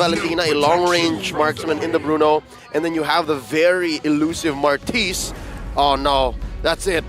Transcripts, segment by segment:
Valentina, a long-range marksman in the Bruno, and then you have the very elusive Martis. Oh no, that's it.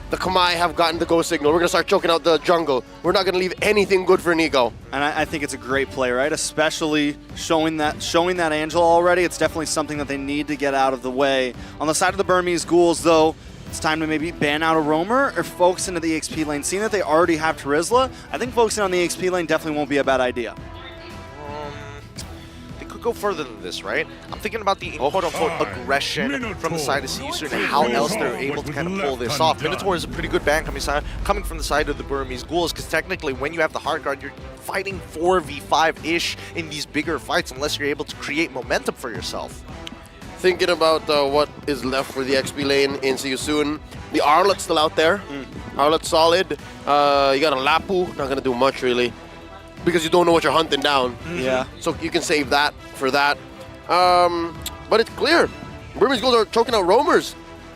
The Kamai have gotten the go signal. We're going to start choking out the jungle. We're not going to leave anything good for Nico. And I think it's a great play, right? Especially showing that Angel already. It's definitely something that they need to get out of the way. On the side of the Burmese Ghouls, though, it's time to maybe ban out a roamer or focus into the EXP lane. Seeing that they already have Terizla, I think focusing on the EXP lane definitely won't be a bad idea. Go further than this, right? I'm thinking about the quote-unquote aggression from the side of Season and how else they're able to kind of pull this off. Minotaur is a pretty good ban coming from the side of the Burmese Ghouls, because technically when you have the hard guard, you're fighting 4v5-ish in these bigger fights unless you're able to create momentum for yourself. Thinking about what is left for the XP lane in See You Soon. The Arlet's still out there. Arlet's solid. You got a Lapu, not going to do much really, because you don't know what you're hunting down. Yeah. So you can save that for that. But it's clear. Burmese Ghouls are choking out roamers.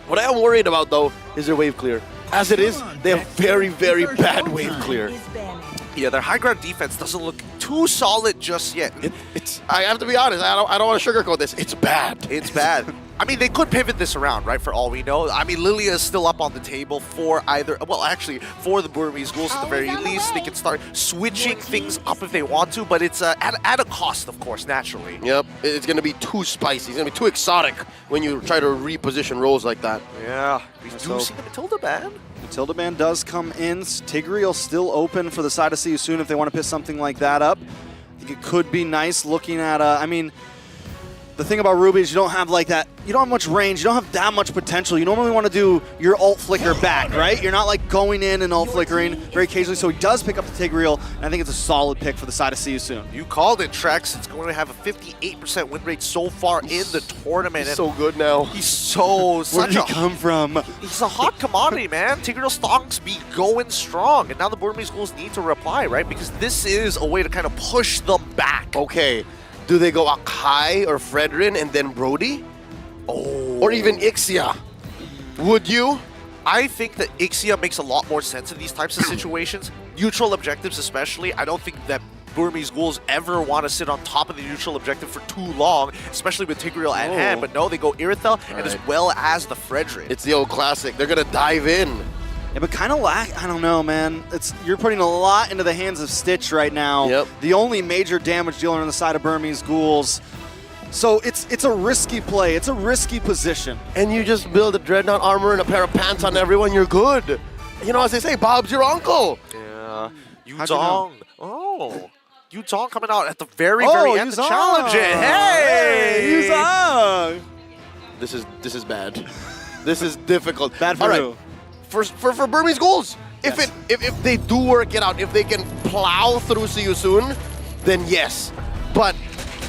What I am worried about, though, is their wave clear. As it is, they have very, very bad wave clear. Yeah, their high ground defense doesn't look too solid just yet. I have to be honest, I don't want to sugarcoat this. It's bad. It's bad. I mean, they could pivot this around, right, for all we know. I mean, Lilia is still up on the table for either, well, actually, for the Burmese Ghouls at the very least. They can start switching things up if they want to, but it's at a cost, of course, naturally. Yep, it's going to be too spicy. It's going to be too exotic when you try to reposition roles like that. Yeah. We do see the Matilda ban. Matilda ban does come in. Tigreal still open for the side of See You Soon if they want to pick something like that up. I think it could be nice looking at, I mean, the thing about Ruby is you don't have like that, you don't have much range, you don't have that much potential. You normally want to do your ult flicker back, right? You're not like going in and ult flickering very occasionally, so he does pick up the Tigreal, and I think it's a solid pick for the side of See You Soon. You called it, Trex. It's going to have a 58% win rate so far in the tournament. He's so good now. He's so... Where did he come from? He's a hot commodity, man. Tigreal stonks be going strong, and now the Burmese Ghouls need to reply, right? Because this is a way to kind of push them back. Okay. Do they go Akai or Fredrin and then Brody? Oh. Or even Ixia? Would you? I think that Ixia makes a lot more sense in these types of situations. Neutral objectives especially. I don't think that Burmese Ghouls ever want to sit on top of the neutral objective for too long, especially with Tigreal at hand. But no, they go Irithel and as well as the Fredrin. It's the old classic. They're going to dive in. Yeah, but kind of I don't know, man. You're putting a lot into the hands of Stitch right now. Yep. The only major damage dealer on the side of Burmese Ghouls. So it's a risky play. It's a risky position. And you just build a Dreadnought armor and a pair of pants on everyone, you're good. You know, as they say, Bob's your uncle. Yeah. Yuzong. Oh. Yuzong coming out at the very end to challenge it. Hey! Yuzong! This is bad. This is difficult. Bad for who? For Burmese Ghouls, Yes. if they do work it out, if they can plow through See You Soon, then yes. But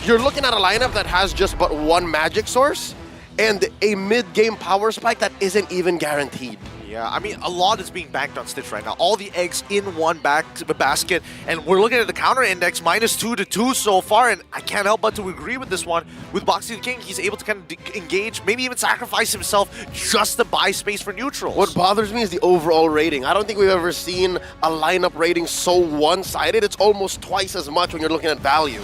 you're looking at a lineup that has just but one magic source and a mid-game power spike that isn't even guaranteed. Yeah, I mean, a lot is being banked on Stitch right now. All the eggs in one basket, and we're looking at the counter index, -2 to 2 so far, and I can't help but to agree with this one. With Boxy the King, he's able to kind of engage, maybe even sacrifice himself just to buy space for neutrals. What bothers me is the overall rating. I don't think we've ever seen a lineup rating so one-sided. It's almost twice as much when you're looking at value.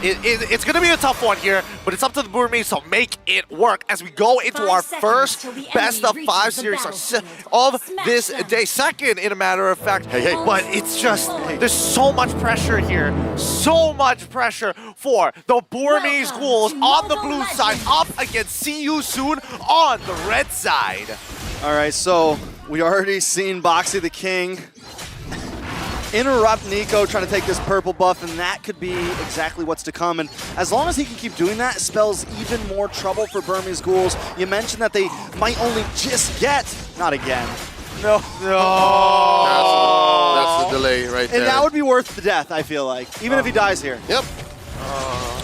It's going to be a tough one here, but it's up to the Burmese to make it work as we go into our first best-of-5 series of this day. Second, in a matter of fact. Hey. But it's just, there's so much pressure here. So much pressure for the Burmese Ghouls on the blue side up against See You Soon on the red side. All right, so we already seen Boxy the King interrupt Nico trying to take this purple buff, and that could be exactly what's to come. And as long as he can keep doing that, it spells even more trouble for Burmese Ghouls. You mentioned that they might only just get, not again. No. That's the delay right there. And that would be worth the death, I feel like, even if he dies here. Yep.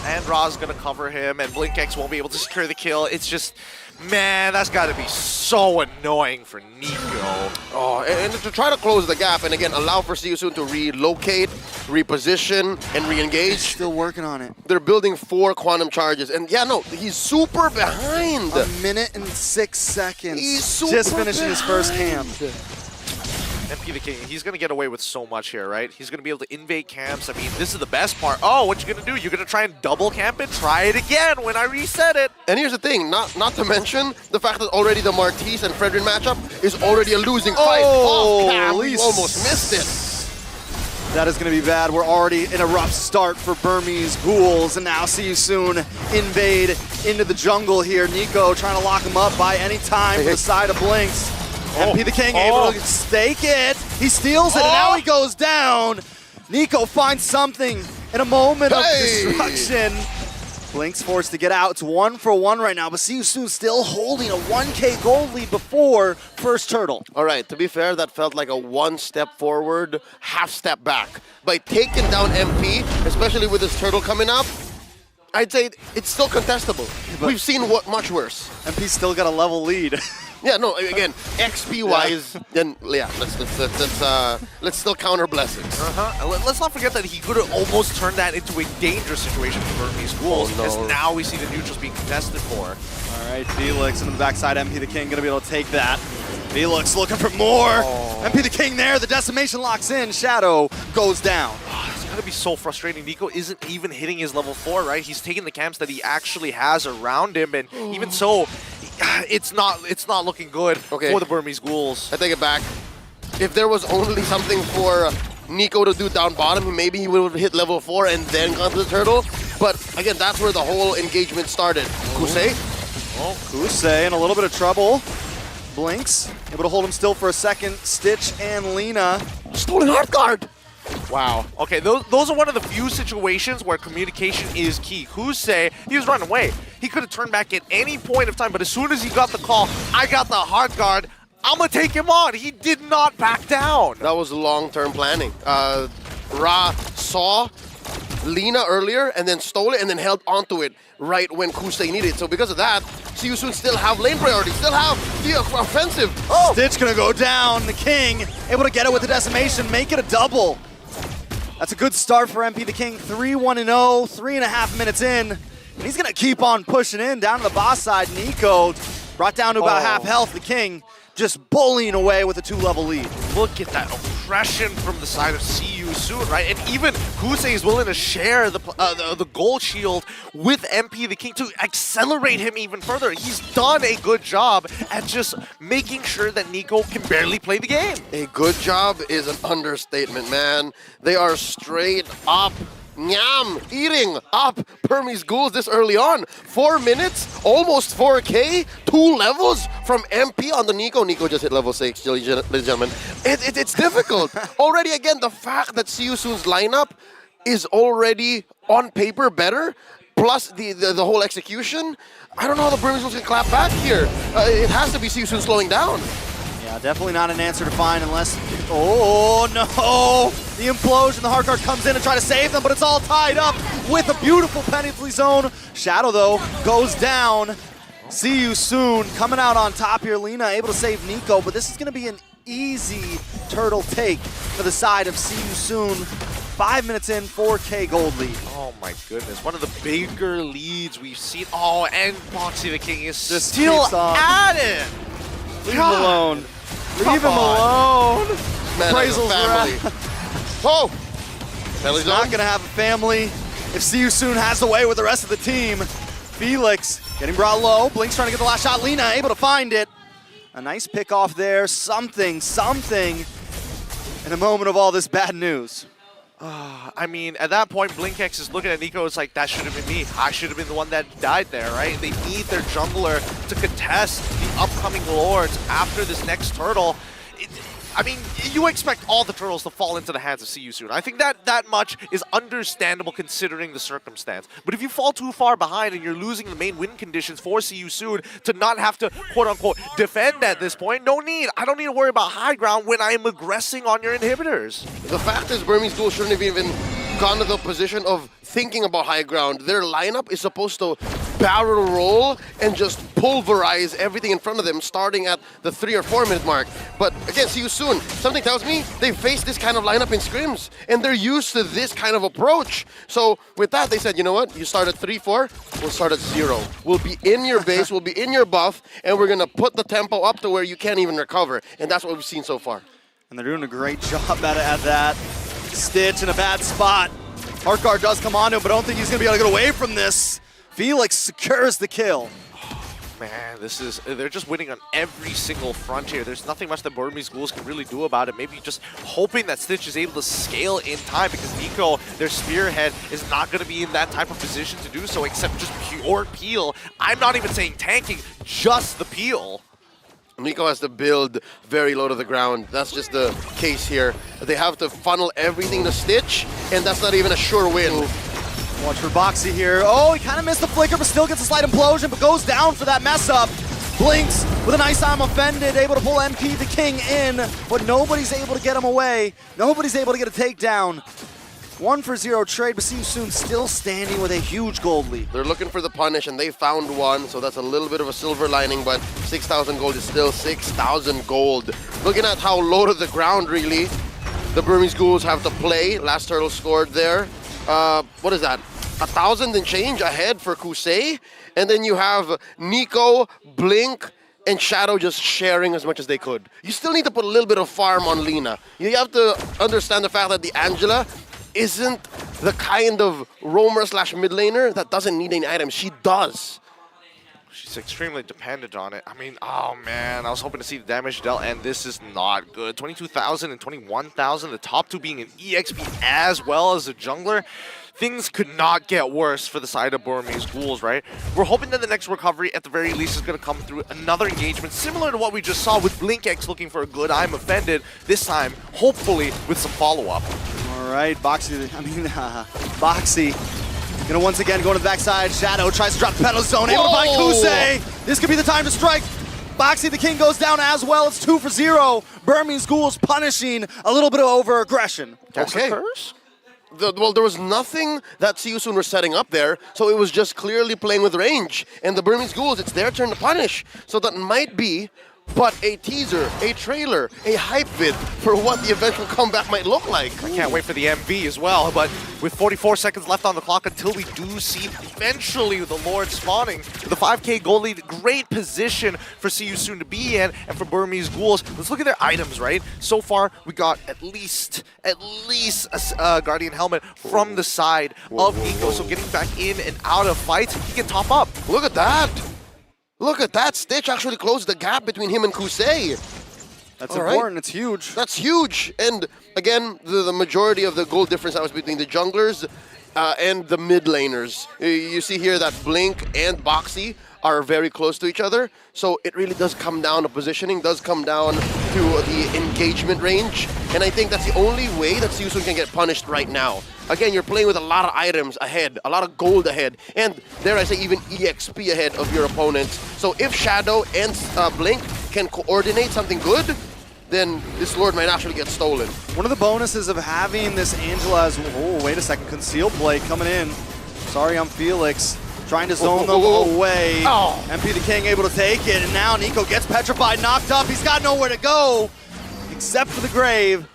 And Ra's going to cover him, and BlinkX won't be able to secure the kill. It's just, man, that's got to be so annoying for Nico. Oh, and to try to close the gap, and again, allow for See You Soon to relocate, reposition, and re-engage. Still working on it. They're building 4 quantum charges, and yeah, no, he's super behind. 1 minute and 6 seconds. He's super just finishing his first camp. MP the King, he's going to get away with so much here, right? He's going to be able to invade camps. I mean, this is the best part. Oh, what you going to do? You're going to try and double camp it? Try it again when I reset it. And here's the thing, not to mention the fact that already the Martise and Fredrin matchup is already a losing fight. Oh, Cam, we Lise. almost missed it. That is going to be bad. We're already in a rough start for Burmese Ghouls, and now See You Soon invade into the jungle here. Nico trying to lock him up by any time for the side of Blinks. MP the King able to stake it. He steals it, and now he goes down. Nico finds something in a moment of destruction. Blinks forced to get out. It's 1-for-1 right now, but See You Soon still holding a 1K gold lead before first turtle. All right, to be fair, that felt like a one step forward, half step back. By taking down MP, especially with this turtle coming up, I'd say it's still contestable. We've seen what much worse. MP's still got a level lead. Yeah, no, again, XP-wise, then yeah, let's still count our blessings. Let's not forget that he could have almost turned that into a dangerous situation for Burmese Ghouls, because now we see the neutrals being contested for. All right, Felix into the backside. MP the King gonna be able to take that. Felix looking for more. MP the King there. The decimation locks in. Shadow goes down. It's gonna be so frustrating. Nico isn't even hitting his level 4, right? He's taking the camps that he actually has around him, and even so, it's not looking good for the Burmese Ghouls. I take it back. If there was only something for Nico to do down bottom, maybe he would have hit level 4 and then gone to the turtle. But again, that's where the whole engagement started. Kusei? Oh, Kusei in a little bit of trouble. Blinks able to hold him still for a second. Stitch and Lina. Stolen hard guard! Wow. Okay, those are one of the few situations where communication is key. Kusei, he was running away. He could have turned back at any point of time, but as soon as he got the call, I got the hard guard, I'm gonna take him on. He did not back down. That was long-term planning. Ra saw Lina earlier and then stole it and then held onto it right when Kusei needed it. So because of that, See You Soon still have lane priority, still have the offensive. Oh! Stitch gonna go down. The King able to get it with the decimation, make it a double. That's a good start for MP the King. 3-1-0, 3.5 minutes in. And he's gonna keep on pushing in down to the boss side. Nico brought down to about half health. The King just bullying away with a 2-level lead. Look at that oppression from the side of See You Soon, right? And even Kusei is willing to share the gold shield with MP the King to accelerate him even further. He's done a good job at just making sure that Nico can barely play the game. A good job is an understatement, man. They are straight up eating up Burmese Ghouls this early on. 4 minutes, almost 4K, 2 levels from MP on the Nico. Nico just hit level 6, ladies and gentlemen. It's difficult. Already, again, the fact that See You Soon's lineup is already on paper better, plus the whole execution. I don't know how the Burmese Ghouls can clap back here. It has to be See You Soon slowing down. Yeah, definitely not an answer to find unless... Oh, no! The implosion, the hard card comes in and try to save them, but it's all tied up with a beautiful penalty zone. Shadow, though, goes down. See You Soon coming out on top here. Lina able to save Nico, but this is going to be an easy turtle take for the side of See You Soon. 5 minutes in, 4K gold lead. Oh my goodness, one of the bigger leads we've seen. Oh, and Boxy the King is Just still keeps on. at it. Leave him alone. Leave him alone. Man, Appraisal's family. Oh! He's not going to have a family if See You Soon has the way with the rest of the team. Felix getting brought low. Blink's trying to get the last shot. Lina able to find it. A nice pick off there. Something in a moment of all this bad news. I mean, at that point, BlinkX is looking at Nico. It's like, that should have been me. I should have been the one that died there, right? They need their jungler to contest the upcoming lords after this next turtle. I mean, you expect all the turtles to fall into the hands of See You Soon. I think that much is understandable considering the circumstance. But if you fall too far behind and you're losing the main win conditions for See You Soon to not have to, quote-unquote, defend at this point, no need. I don't need to worry about high ground when I am aggressing on your inhibitors. The fact is Burmese Ghouls shouldn't have even gone to the position of thinking about high ground. Their lineup is supposed to barrel roll and just pulverize everything in front of them, starting at the 3 or 4 minute mark. But again, See You Soon. Something tells me they faced this kind of lineup in scrims, and they're used to this kind of approach. So with that, they said, you know what? You start at 3-4, we'll start at 0. We'll be in your base, we'll be in your buff, and we're gonna put the tempo up to where you can't even recover. And that's what we've seen so far. And they're doing a great job at that. Stitch in a bad spot. Heartguard does come on to him, but I don't think he's going to be able to get away from this. Felix secures the kill. Man, they're just winning on every single front here. There's nothing much that Burmese Ghouls can really do about it. Maybe just hoping that Stitch is able to scale in time, because Nico, their spearhead, is not going to be in that type of position to do so, except just pure peel. I'm not even saying tanking, just the peel. Nico has to build very low to the ground. That's just the case here. They have to funnel everything to Stitch, and that's not even a sure win. Watch for Boxy here. Oh, he kind of missed the flicker, but still gets a slight implosion, but goes down for that mess up. Blinks with a nice I'm offended, able to pull MP the King in, but nobody's able to get him away. Nobody's able to get a takedown. 1-for-0 trade, but see you soon still standing with a huge gold lead. They're looking for the punish, and they found one, so that's a little bit of a silver lining, but 6,000 gold is still 6,000 gold. Looking at how low to the ground, really, the Burmese Ghouls have to play. Last turtle scored there. What is that? 1,000 and change ahead for Kusei, and then you have Nico, Blink, and Shadow just sharing as much as they could. You still need to put a little bit of farm on Lina. You have to understand the fact that the Angela isn't the kind of roamer slash mid laner that doesn't need any items. She does. She's extremely dependent on it. I mean, oh man, I was hoping to see the damage dealt, and this is not good. 22,000 and 21,000, the top two being an EXP as well as a jungler. Things could not get worse for the side of Burmese Ghouls, right? We're hoping that the next recovery, at the very least, is going to come through another engagement, similar to what we just saw with BlinkX looking for a good I'm offended, this time, hopefully, with some follow-up. All right, Boxy, gonna once again go to the backside. Shadow tries to drop the pedal zone, able to find Kusei. This could be the time to strike. Boxy the King goes down as well. It's 2-for-0. Burmese Ghouls punishing a little bit of over-aggression. Okay. Well, there was nothing that Seiyusun were setting up there, so it was just clearly playing with range. And the Burmese Ghouls, it's their turn to punish. So that might be but a teaser, a trailer, a hype vid for what the eventual comeback might look like. I can't wait for the MV as well, but with 44 seconds left on the clock until we do see eventually the Lord spawning. The 5k goal lead, great position for Seiyusun to be in, and for Burmese Ghouls. Let's look at their items, right? So far, we got at least a Guardian Helmet from the side of Nico, so getting back in and out of fights, he can top up. Look at that! Look at that! Stitch actually closed the gap between him and Kusei. That's important, it's huge. That's huge! And again, the majority of the goal difference that was between the junglers and the mid laners. You see here that Blink and Boxy are very close to each other, so it really does come down to positioning, does come down to the engagement range, and I think that's the only way that Seiyusun can get punished right now. Again, you're playing with a lot of items ahead, a lot of gold ahead, and dare I say even EXP ahead of your opponents. So if Shadow and Blink can coordinate something good, then this Lord might actually get stolen. One of the bonuses of having this Angela is, oh, wait a second, Concealed Blade coming in. Sorry, I'm Felix. Trying to zone them away. MP the King able to take it, and now Nico gets petrified, knocked up. He's got nowhere to go except for the grave.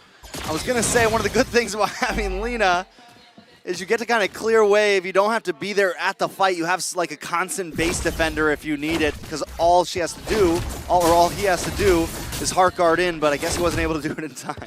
I was gonna say one of the good things about having Lina is you get to kind of clear wave. You don't have to be there at the fight. You have like a constant base defender if you need it, because all she has to do, all he has to do is Heartguard in, but I guess he wasn't able to do it in time.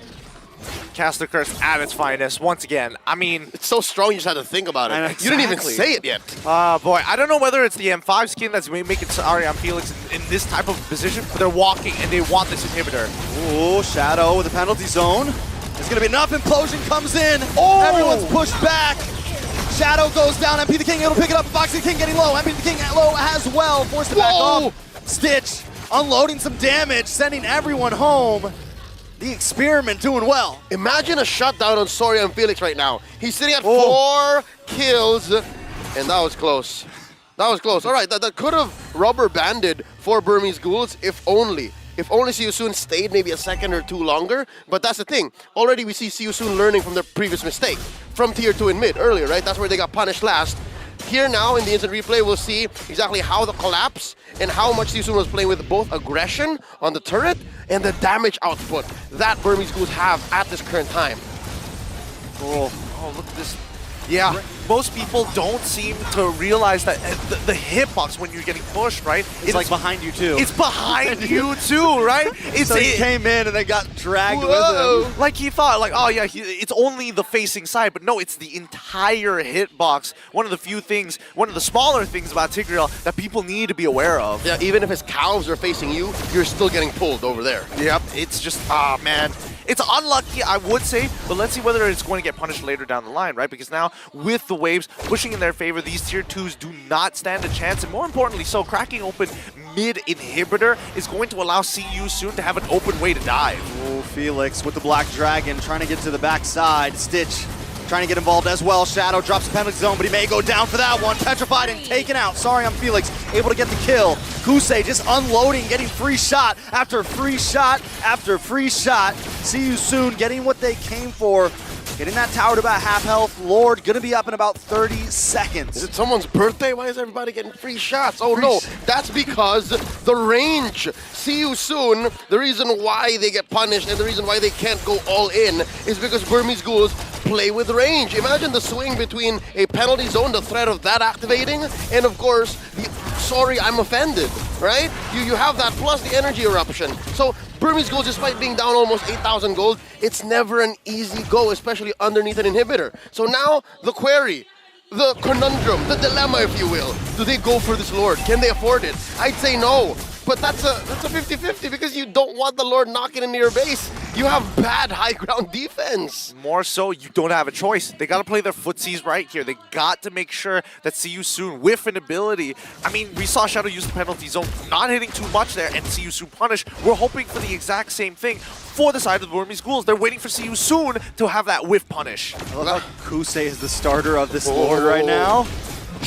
Caster Curse at its finest. Once again, I mean, it's so strong you just had to think about it. Exactly. You didn't even say it yet. Boy, I don't know whether it's the M5 skin that's making Ariam Felix in this type of position, but they're walking and they want this inhibitor. Oh, Shadow with the penalty zone. There's gonna be enough. Implosion comes in. Oh! Everyone's pushed back. Shadow goes down. MP the King able to pick it up. Boxy the King getting low. MP the King low as well. Forced it back off. Stitch unloading some damage, sending everyone home. The experiment doing well. Imagine a shutdown on Soria and Felix right now. He's sitting at 4 kills, and that was close. That was close. All right, that could have rubber banded for Burmese Ghouls if only. If only Seiyusun stayed maybe a second or two longer. But that's the thing. Already we see Seiyusun learning from their previous mistake. From tier 2 in mid earlier, right? That's where they got punished last. Here now in the instant replay, we'll see exactly how the collapse and how much Seiyusun was playing with both aggression on the turret and the damage output that Burmese Ghouls have at this current time. Oh, look at this Yeah, most people don't seem to realize that the hitbox when you're getting pushed, right? It's like behind you too. It's behind you too, right? So he came in and then got dragged with him. Like he thought, like, oh yeah, it's only the facing side, but no, it's the entire hitbox. One of the few things, one of the smaller things about Tigreal that people need to be aware of. Yeah, even if his calves are facing you, you're still getting pulled over there. Yep, it's just, man. It's unlucky, I would say, but let's see whether it's going to get punished later down the line, right? Because now, with the waves pushing in their favor, these tier 2s do not stand a chance, and more importantly, so cracking open mid-inhibitor is going to allow CU soon to have an open way to dive. Oh, Felix with the Black Dragon trying to get to the backside. Stitch trying to get involved as well. Shadow drops the penalty zone, but he may go down for that one. Petrified and taken out. Sorry, I'm Felix. Able to get the kill. Kusei just unloading, getting free shot after free shot after free shot. See you soon, getting what they came for. Getting that tower to about half health. Lord gonna be up in about 30 seconds. Is it someone's birthday? Why is everybody getting free shots? Oh no, that's because the range. See you soon. The reason why they get punished and the reason why they can't go all in is because Burmese Ghouls play with range. Imagine the swing between a penalty zone, the threat of that activating, and of course, the sorry, I'm offended, right? You have that plus the energy eruption. So Burmese Ghouls, despite being down almost 8,000 gold, it's never an easy go, especially underneath an inhibitor. So now, the query, the conundrum, the dilemma, if you will. Do they go for this Lord? Can they afford it? I'd say no. But that's a 50-50 because you don't want the Lord knocking into your base. You have bad high ground defense. More so, you don't have a choice. They got to play their footsies right here. They got to make sure that See You Soon with an ability. I mean, we saw Shadow use the penalty zone, not hitting too much there, and See You Soon punish. We're hoping for the exact same thing for the side of the Burmese Ghouls. They're waiting for See You Soon to have that whiff punish. I love how Kusei is the starter of this Lord right now.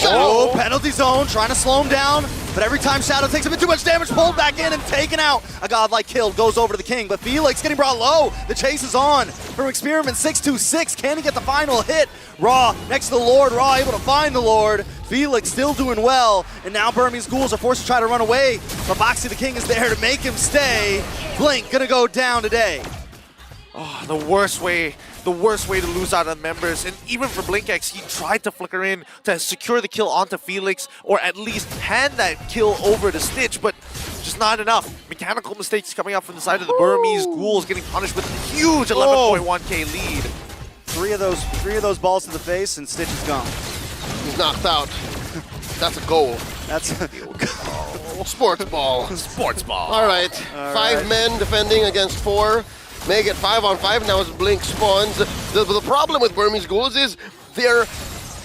Oh, penalty zone, trying to slow him down. But every time Shadow takes a bit too much damage, pulled back in and taken out. A godlike kill goes over to the king, but Felix getting brought low. The chase is on. From Experiment 626, can he get the final hit? Raw next to the Lord, Raw able to find the Lord. Felix still doing well, and now Burmese Ghouls are forced to try to run away. But Boxy the King is there to make him stay. Blink gonna go down today. Oh, the worst way to lose out on members. And even for BlinkX, he tried to flicker in to secure the kill onto Felix, or at least hand that kill over to Stitch, but just not enough. Mechanical mistakes coming out from the side of the Burmese Ghouls, getting punished with a huge 11.1k lead. Three of those balls to the face, and Stitch is gone. He's knocked out. That's a goal. That's Sports ball. Sports ball. All right. 5 men defending against 4. Make it 5-on-5 now as Blink spawns. The problem with Burmese Ghouls is their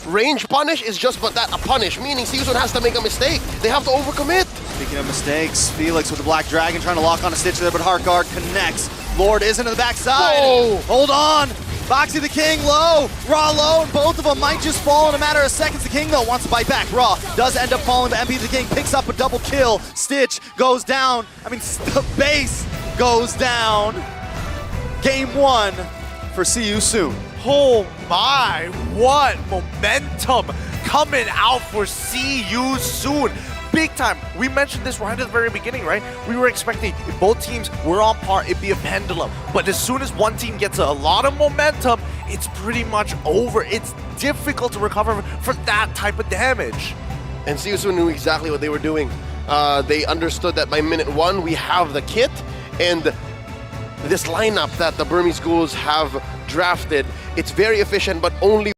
range punish is just but that, a punish, meaning Season has to make a mistake. They have to overcommit. Speaking of mistakes, Felix with the Black Dragon trying to lock on a Stitch there, but Heartguard connects. Lord is into the backside. Whoa. Hold on. Boxy the King low, Raw low, and both of them might just fall in a matter of seconds. The King, though, wants to bite back. Raw does end up falling, but MP the King picks up a double kill. Stitch goes down. I mean, the base goes down. Game 1 for See You Soon. Oh my, what momentum coming out for See You Soon. Big time. We mentioned this right at the very beginning, right? We were expecting if both teams were on par, it'd be a pendulum. But as soon as one team gets a lot of momentum, it's pretty much over. It's difficult to recover for that type of damage. And See You Soon knew exactly what they were doing. They understood that by minute 1, we have the kit, and this lineup that the Burmese Ghouls have drafted, it's very efficient, but only